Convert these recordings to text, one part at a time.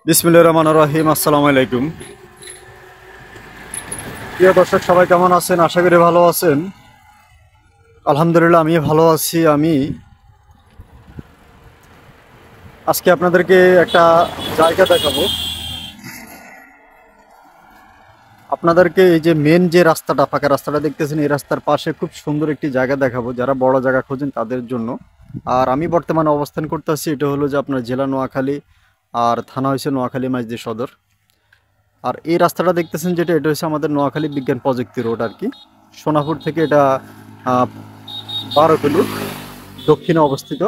বিসমিল্লাহির রহমানির রহিম। আসসালামু আলাইকুম। প্রিয় দর্শক, সবাই কেমন আছেন? আশা করি ভালো আছেন। আলহামদুলিল্লাহ, আমি ভালো আছি। আমি আজকে আপনাদেরকে একটা জায়গা দেখাবো। আপনাদেরকে এই যে মেন যে রাস্তাটা, ফাঁকা রাস্তাটা দেখতেছেন, এই রাস্তার পাশে খুব সুন্দর একটি জায়গা দেখাবো যারা বড় জায়গা খোঁজেন তাদের জন্য। আর আমি বর্তমানে অবস্থান করতেছি, এটা হলো যে আপনার জেলা নোয়াখালী, আর থানা হয়েছে নোয়াখালী মাইজদি সদর। আর এই রাস্তাটা দেখতেছেন যেটা, এটা হচ্ছে আমাদের নোয়াখালী বিজ্ঞান প্রযুক্তি রোড আর কি। সোনাপুর থেকে এটা 12 কিলো দক্ষিণে অবস্থিত।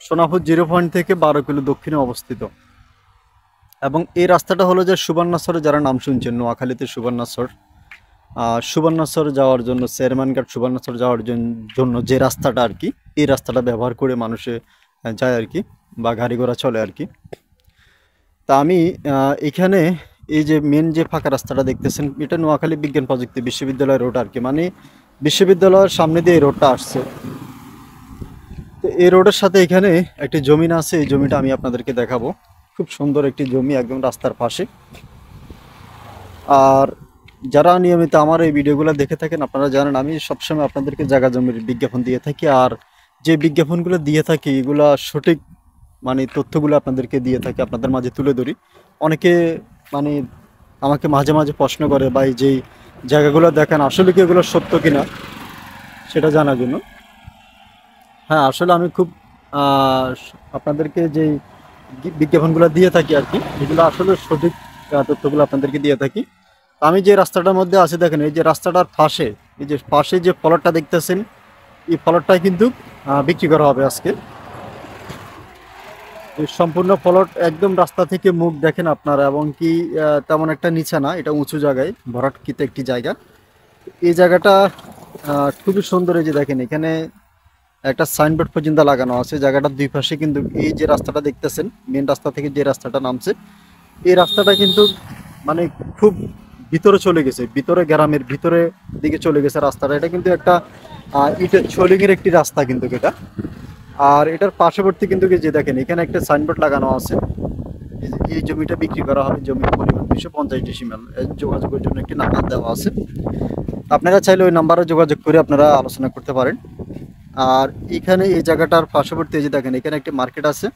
সোনাপুর 0 পয়েন্ট থেকে 12 কিলো দক্ষিণে অবস্থিত। এবং এই রাস্তাটা হলো যে সুবর্ণাচরে, যারা নাম শুনছেন নোয়াখালীতে সুবর্ণাচর, সুবর্ণাচর যাওয়ার জন্য, চেয়ারম্যানঘাট সুবর্ণাচর যাওয়ার জন্য যে রাস্তাটা আর কি, এই রাস্তাটা ব্যবহার করে মানুষে যায় আর কি, বা গাড়ি ঘোড়া চলে আর কি। তা আমি এখানে এই যে মেন যে ফাঁকা রাস্তাটা দেখতেছেন, এটা নোয়াখালী বিজ্ঞান প্রযুক্তি বিশ্ববিদ্যালয় রোড আর কি, মানে বিশ্ববিদ্যালয়ের সামনে দিয়ে এই রোডটা আসছে। তো এই রোডের সাথে এখানে একটি জমি আছে, এই জমিটা আমি আপনাদেরকে দেখাবো। খুব সুন্দর একটি জমি, একদম রাস্তার পাশে। আর যারা নিয়মিত আমার এই ভিডিওগুলো দেখে থাকেন, আপনারা জানেন আমি সবসময় আপনাদেরকে জায়গা জমির বিজ্ঞাপন দিয়ে থাকি। আর যে বিজ্ঞাপনগুলো দিয়ে থাকি, এগুলা সঠিক মানে তথ্যগুলো আপনাদেরকে দিয়ে থাকি, আপনাদের মাঝে তুলে ধরি। অনেকে মানে আমাকে মাঝে মাঝে প্রশ্ন করে, ভাই যেই জায়গাগুলো দেখেন আসলে কি এগুলো সত্য কিনা, সেটা জানার জন্য। হ্যাঁ, আসলে আমি খুব আপনাদেরকে যেই বিজ্ঞাপনগুলো দিয়ে থাকি আর কি, এগুলো আসলে সঠিক তথ্যগুলো আপনাদেরকে দিয়ে থাকি। আমি যে রাস্তাটার মধ্যে আছি দেখেন, এই যে রাস্তাটার পাশে, এই যে পাশে যে প্লটটা দেখতেছেন, এই প্লটটাই কিন্তু বিক্রি করা হবে আজকে। এই সম্পূর্ণ প্লট একদম রাস্তা থেকে মুখ দেখেন আপনারা, এবং কি তেমন একটা নিচে না, এটা উঁচু জায়গায় ভরাটকৃত একটি জায়গা। এই জায়গাটা খুবই সুন্দর। এই যে দেখেন, এখানে একটা সাইনবোর্ড পর্যন্ত লাগানো আছে। জায়গাটার দুই পাশে কিন্তু এই যে রাস্তাটা দেখতেছেন, মেন রাস্তা থেকে যে রাস্তাটা নামছে, এই রাস্তাটা কিন্তু মানে খুব ভিতরে চলে গেছে, ভিতরে গ্রামের ভিতরে দিকে চলে গেছে রাস্তাটা। এটা কিন্তু একটা ইটের ছোলিংয়ের একটি রাস্তা কিন্তু এটা। আর এটার পার্শ্ববর্তী কিন্তু যে দেখেন, এখানে একটা সাইনবোর্ড লাগানো আছে, এই জমিটা বিক্রি করা হবে, জমির পরিমাণ 250 ডিসিমেল। যোগাযোগের জন্য একটি নাম্বার দেওয়া আছে, আপনারা চাইলে ওই নাম্বারে যোগাযোগ করে আপনারা আলোচনা করতে পারেন। আর এখানে এই জায়গাটার পার্শ্ববর্তী যে দেখেন, এখানে একটি মার্কেট আছে।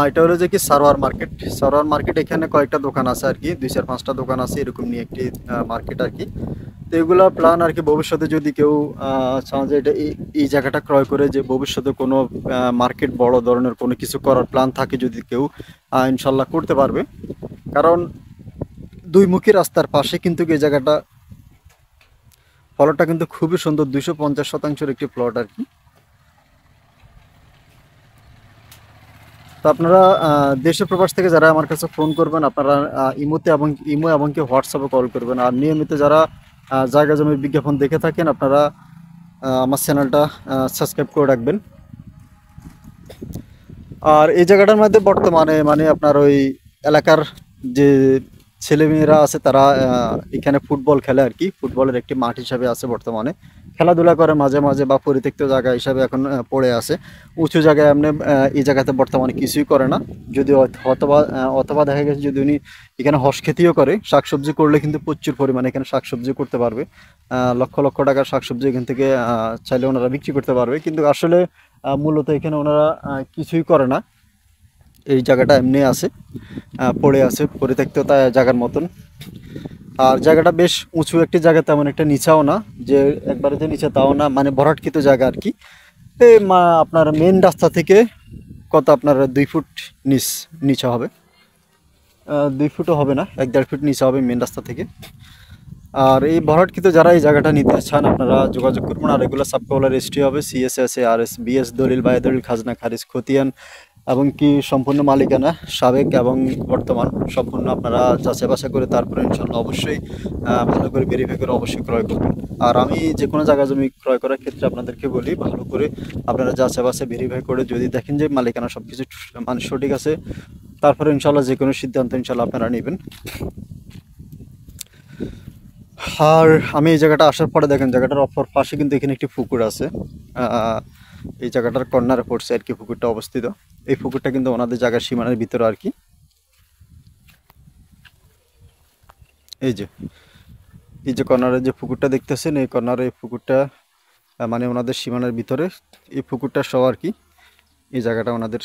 এটা হলো যে কি সারোয়ার মার্কেট। সারোয়ার মার্কেট, এখানে কয়েকটা দোকান আছে আর কি, 2-4-5টা দোকান আছে, এরকম নিয়ে একটি মার্কেট আর কি। তো এগুলা প্ল্যান আর কি, ভবিষ্যতে যদি কেউ চান যে এটা এই জায়গাটা ক্রয় করে, যে ভবিষ্যতে কোনো মার্কেট বড় ধরনের কোনো কিছু করার প্ল্যান থাকে, যদি কেউ ইনশাল্লাহ করতে পারবে। কারণ দুই মুখী রাস্তার পাশে কিন্তু এই জায়গাটা, প্লটটা কিন্তু খুবই সুন্দর, 250 শতাংশের একটি প্লট আর কি। তো আপনারা দেশে প্রবাস থেকে যারা আমার কাছে ফোন করবেন, আপনারা ইমো এবং কি হোয়াটসঅ্যাপে কল করবেন। আর নিয়মিত যারা জায়গা জমির বিজ্ঞাপন দেখে থাকেন, আপনারা আমার চ্যানেলটা সাবস্ক্রাইব করে রাখবেন। আর এই জায়গাটার মধ্যে বর্তমানে মানে আপনার ওই এলাকার যে ছেলেমেয়েরা আছে, তারা এখানে ফুটবল খেলে আর কি, ফুটবলের একটি মাঠ হিসাবে আছে বর্তমানে, খেলাধুলা করে মাঝে মাঝে, বা পরিত্যক্ত জায়গা হিসাবে এখন পড়ে আছে। উঁচু জায়গায় এমনি এই জায়গাতে বর্তমানে কিছুই করে না। যদি অথবা দেখা গেছে যদি উনি এখানে হস খেতিও করে, শাকসবজি করলে কিন্তু প্রচুর পরিমাণে এখানে শাকসবজি করতে পারবে। লক্ষ লক্ষ টাকার শাকসবজি এখান থেকে চাইলে ওনারা বিক্রি করতে পারবে। কিন্তু আসলে মূলত এখানে ওনারা কিছুই করে না। এই জায়গাটা এমনি আছে, পড়ে আছে পরিত্যক্ত জায়গার মতন। আর জায়গাটা বেশ উঁচু একটি জায়গা, তেমন একটা নিচাও না, যে একবারে যে নিচে তাও না, মানে ভরাটকৃত জায়গা আর কি। আপনার মেন রাস্তা থেকে কত আপনার 2 ফুট নিচে হবে, 2 ফুটও হবে না, 1-1.5 ফুট নিচে হবে মেন রাস্তা থেকে। আর এই ভরাটকৃত যারা এই জায়গাটা নিতে চান, আপনারা যোগাযোগ করবেন। আর এগুলো সাবকাউলার রেজিস্ট্রি হবে, সিএসএস আরএস বিএস দলিল, বায়ু দলিল, খাজনা খারিজ, খতিয়ান, এবং কি সম্পূর্ণ মালিকানা সাবেক এবং বর্তমান সম্পূর্ণ আপনারা যাচাই বাছাই করে তারপরে ইনশাল্লাহ অবশ্যই ভালো করে ভেরিফাই করে অবশ্যই ক্রয় করবেন। আর আমি যে কোনো জায়গা জমি ক্রয় করার ক্ষেত্রে আপনাদেরকে বলি, ভালো করে আপনারা যাচাই বাছাই ভেরিফাই করে যদি দেখেন যে মালিকানা সব কিছু মানে সঠিক আছে, তারপরে ইনশাল্লাহ যে কোনো সিদ্ধান্ত ইনশাল্লাহ আপনারা নেবেন। আর আমি এই জায়গাটা আসার পরে দেখেন, জায়গাটার অপর পাশে কিন্তু এখানে একটি পুকুর আছে। এই জায়গাটার কর্নারে পড়ছে আর কি পুকুরটা অবস্থিত। এই পুকুরটা কিন্তু ওনাদের জায়গার সীমানার ভিতরে আর কি। এই যে এই যে কর্নারে যে পুকুরটা দেখতেছেন, এই কর্নারে এই পুকুরটা মানে ওনাদের সীমানার ভিতরে এই পুকুরটা সহ আর কি। এই জায়গাটা ওনাদের,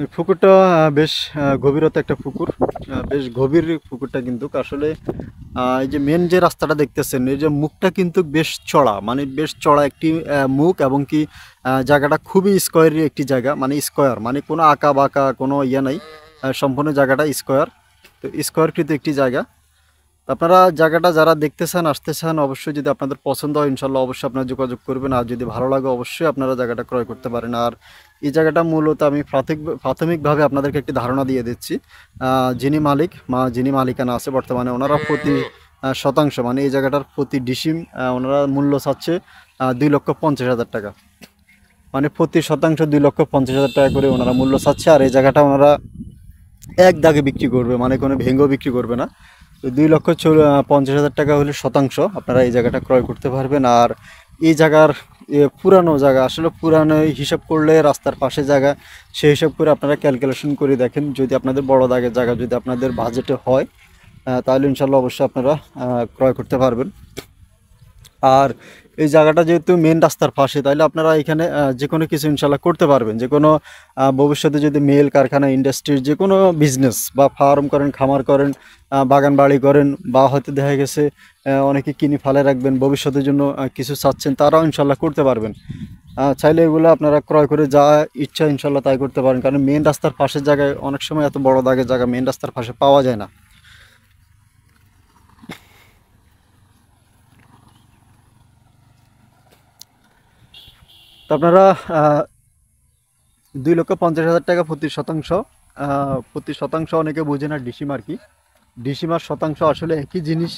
এই পুকুরটা বেশ গভীরতা একটা পুকুর, বেশ গভীর পুকুরটা কিন্তু আসলে। এই যে মেন যে রাস্তাটা দেখতেছেন, এই যে মুখটা কিন্তু বেশ চড়া, মানে বেশ চড়া একটি মুখ, এবং কি জায়গাটা খুবই স্কোয়ারি একটি জায়গা, মানে স্কোয়ার, মানে কোনো আঁকা বাঁকা কোনো ইয়ে নাই, সম্পূর্ণ জায়গাটা স্কোয়ার। তো স্কোয়ারকৃত একটি জায়গা। তো আপনারা জায়গাটা যারা দেখতে চান, আসতে চান, অবশ্যই যদি আপনাদের পছন্দ হয় ইনশাল্লাহ অবশ্যই আপনারা যোগাযোগ করবেন, আর যদি ভালো লাগে অবশ্যই আপনারা জায়গাটা ক্রয় করতে পারেন। আর এই জায়গাটা মূলত আমি প্রাথমিকভাবে আপনাদেরকে একটি ধারণা দিয়ে দিচ্ছি। যিনি মালিক যিনি মালিকানা আছে বর্তমানে, ওনারা প্রতি শতাংশ, মানে এই জায়গাটার প্রতি ডিসিম ওনারা মূল্য চাচ্ছে 2,50,000 টাকা, মানে প্রতি শতাংশ 2,50,000 টাকা করে ওনারা মূল্য চাচ্ছে। আর এই জায়গাটা ওনারা এক দাগে বিক্রি করবে, মানে কোনো ভেঙেও বিক্রি করবে না। তো 2,50,000 টাকা হলে শতাংশ আপনারা এই জায়গাটা ক্রয় করতে পারবেন। আর এই জায়গার পুরানো জায়গা, আসলে পুরানো হিসাব করলে রাস্তার পাশে জায়গা, সেই হিসাব করে আপনারা ক্যালকুলেশন করে দেখেন, যদি আপনাদের বড় দাগের জায়গা যদি আপনাদের বাজেটে হয় তাহলে ইনশাল্লাহ অবশ্যই আপনারা ক্রয় করতে পারবেন। আর এই জায়গাটা যেহেতু মেন রাস্তার পাশে, তাহলে আপনারা এখানে যে কোনো কিছু ইনশাল্লাহ করতে পারবেন। যে কোনো ভবিষ্যতে যদি মেল কারখানা, ইন্ডাস্ট্রির যে কোনো বিজনেস বা ফার্ম করেন, খামার করেন, বাগান বাড়ি করেন, বা হয়তো দেখা গেছে অনেকে কিনে ফেলে রাখবেন, ভবিষ্যতের জন্য কিছু চাচ্ছেন, তারাও ইনশাল্লাহ করতে পারবেন। চাইলে এগুলো আপনারা ক্রয় করে যা ইচ্ছা ইনশাল্লাহ তাই করতে পারেন, কারণ মেন রাস্তার পাশের জায়গায় অনেক সময় এত বড় দাগের জায়গা মেন রাস্তার পাশে পাওয়া যায় না। তো আপনারা 2,50,000 টাকা প্রতি শতাংশ অনেকে বোঝে না ডিসিম আর কি। ডিসিম আর শতাংশ আসলে একই জিনিস,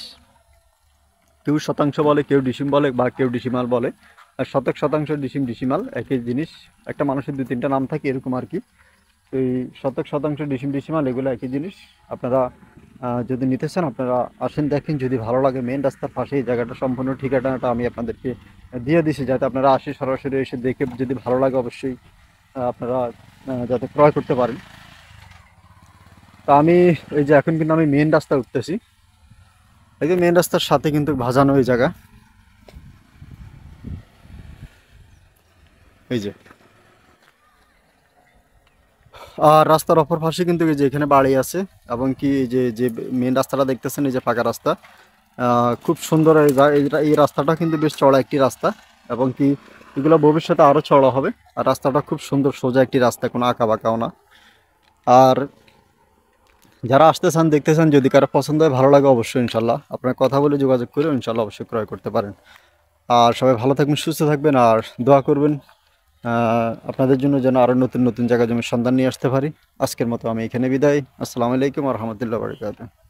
কেউ শতাংশ বলে, কেউ ডিসিম বলে, বা কেউ ডিসিমাল বলে। আর শতাংশ, ডিসিমাল একই জিনিস, একটা মানুষের 2-3টা নাম থাকে এরকম আর কি। তো এই শতাংশ, ডিসিমাল এগুলো একই জিনিস। আপনারা যদি নিতে চান আপনারা আসেন, দেখেন, যদি ভালো লাগে। মেন রাস্তার পাশে এই জায়গাটা, সম্পূর্ণ ঠিকানাটা আমি আপনাদেরকে দিয়ে দিছি, যাতে আপনারা আসে সরাসরি এসে দেখে যদি ভালো লাগে অবশ্যই আপনারা যাতে ক্রয় করতে পারেন। তা আমি এই যে এখন কিন্তু আমি মেন রাস্তা উঠতেছি, এই যে মেন রাস্তার সাথে কিন্তু ভাজানো এই জায়গা, এই যে। আর রাস্তার অপর পাশে কিন্তু এই যে এখানে বাড়ি আছে, এবং কি এই যে যে মেন রাস্তাটা দেখতেছেন, এই যে পাকা রাস্তা, খুব সুন্দর। এই রাস্তাটা কিন্তু বেশ চড়া একটি রাস্তা, এবং কি এগুলো ভবিষ্যতে আরও চড়া হবে। আর রাস্তাটা খুব সুন্দর, সোজা একটি রাস্তা, কোনো আঁকা বাঁকাও না। আর যারা আসতে চান, দেখতে চান, যদি কারো পছন্দ হয়, ভালো লাগে, অবশ্যই ইনশাল্লাহ আপনার কথা বলে যোগাযোগ করে ইনশাল্লাহ অবশ্যই ক্রয় করতে পারেন। আর সবাই ভালো থাকবেন, সুস্থ থাকবেন, আর দোয়া করবেন আপনাদের জন্য, যেন আরও নতুন নতুন জায়গা জমির সন্ধান নিয়ে আসতে পারি। আজকের মতো আমি এখানে বিদায়। আসসালামু আলাইকুম ওয়া রাহমাতুল্লাহি ওয়া বারাকাতুহু।